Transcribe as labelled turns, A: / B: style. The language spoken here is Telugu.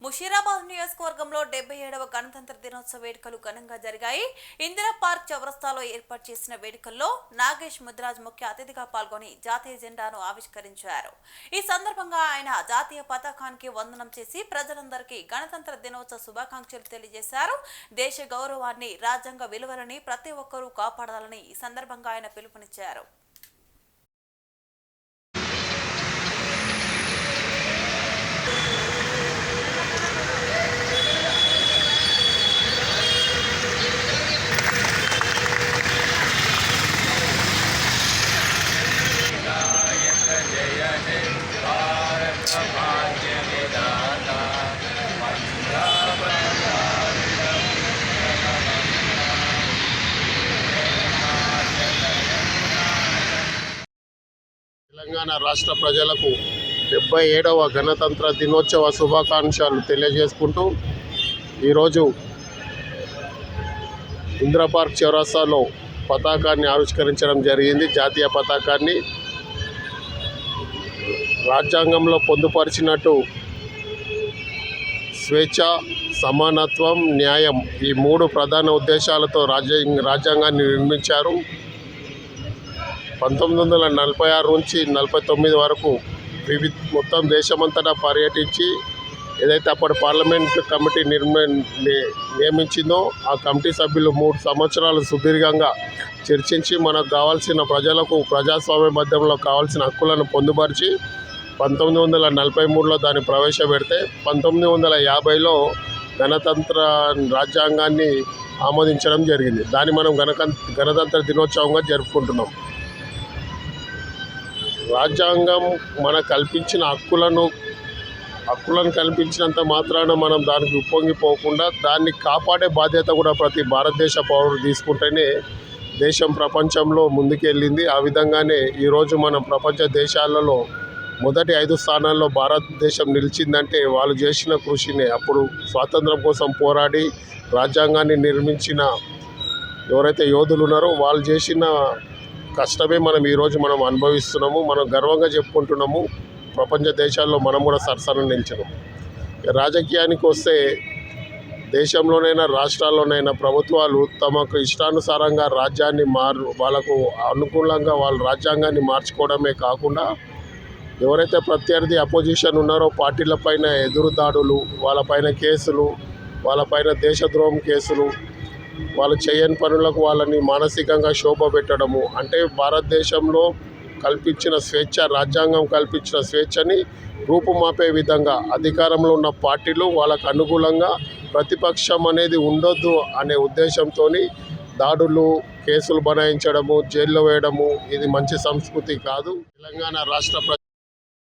A: ముషీరాబాద్ నియోజకవర్గంలో 77వ గణతంత్ర దినోత్సవ వేడుకలు ఘనంగా జరిగాయి. ఇందిరా పార్క్ చౌరస్తాలో ఏర్పాటు చేసిన వేడుకల్లో నాగేష్ ముద్రాజ్ ముఖ్య అతిథిగా పాల్గొని జాతీయ జెండాను ఆవిష్కరించారు. ఈ సందర్భంగా ఆయన జాతీయ పతాకానికి వందనం చేసి ప్రజలందరికీ గణతంత్ర దినోత్సవ శుభాకాంక్షలు తెలియజేశారు. దేశ గౌరవాన్ని, రాజ్యాంగ విలువలని ప్రతి ఒక్కరూ కాపాడాలని ఈ సందర్భంగా ఆయన పిలుపునిచ్చారు.
B: తెలంగాణ రాష్ట్ర ప్రజలకు 77వ గణతంత్ర దినోత్సవ శుభాకాంక్షలు తెలియజేసుకుంటూ ఈరోజు ఇందిరా పార్క్ చౌరస్తాలో పతాకాన్ని ఆవిష్కరించడం జరిగింది. జాతీయ పతాకాన్ని రాజ్యాంగంలో పొందుపరిచినట్టు స్వేచ్ఛ, సమానత్వం, న్యాయం ఈ 3 ప్రధాన ఉద్దేశాలతో రాజ్యాంగాన్ని నిర్మించారు. 1946 నుంచి 49 వరకు మొత్తం దేశమంతటా పర్యటించి ఏదైతే అప్పటి పార్లమెంట్ కమిటీ నియమించిందో ఆ కమిటీ సభ్యులు 3 సంవత్సరాలు సుదీర్ఘంగా చర్చించి మనకు కావాల్సిన ప్రజలకు ప్రజాస్వామ్యబద్ధంలో కావాల్సిన హక్కులను పొందుపరిచి 1943లో దాన్ని ప్రవేశపెడితే 1950లో గణతంత్ర రాజ్యాంగాన్ని ఆమోదించడం జరిగింది. దాన్ని మనం గణతంత్ర దినోత్సవంగా జరుపుకుంటున్నాం. రాజ్యాంగం మనకు కల్పించిన హక్కులను కల్పించినంత మాత్రాన మనం దానికి ఉప్పొంగిపోకుండా దాన్ని కాపాడే బాధ్యత కూడా ప్రతి భారతదేశ పౌరుడు తీసుకుంటేనే దేశం ప్రపంచంలో ముందుకెళ్ళింది. ఆ విధంగానే ఈరోజు మనం ప్రపంచ దేశాలలో మొదటి 5 స్థానాల్లో భారతదేశం నిలిచిందంటే వాళ్ళు చేసిన కృషినే. అప్పుడు స్వాతంత్రం కోసం పోరాడి రాజ్యాంగాన్ని నిర్మించిన ఎవరైతే యోధులు ఉన్నారో వాళ్ళు చేసిన కష్టమే ఈరోజు మనం అనుభవిస్తున్నాము. మనం గర్వంగా చెప్పుకుంటున్నాము. ప్రపంచ దేశాల్లో మనం కూడా సరసన నిలిచినాం. రాజకీయానికి వస్తే దేశంలోనైనా రాష్ట్రాల్లోనైనా ప్రభుత్వాలు తమకు ఇష్టానుసారంగా రాజ్యాన్ని వాళ్ళకు అనుకూలంగా వాళ్ళ రాజ్యాంగాన్ని మార్చుకోవడమే కాకుండా ఎవరైతే ప్రత్యర్థి అపోజిషన్ ఉన్నారో పార్టీలపైన ఎదురుదాడులు, వాళ్ళపైన కేసులు, వాళ్ళపైన దేశద్రోహం కేసులు, వాళ్ళు చేయని పనులకు వాళ్ళని మానసికంగా శోభ పెట్టడము, అంటే భారతదేశంలో కల్పించిన స్వేచ్ఛ, రాజ్యాంగం కల్పించిన స్వేచ్ఛని రూపుమాపే విధంగా అధికారంలో ఉన్న పార్టీలు వాళ్ళకు అనుకూలంగా ప్రతిపక్షం అనేది ఉండొద్దు అనే ఉద్దేశంతో దాడులు, కేసులు బనాయించడము, జైల్లో వేయడము ఇది మంచి సంస్కృతి కాదు. తెలంగాణ రాష్ట్ర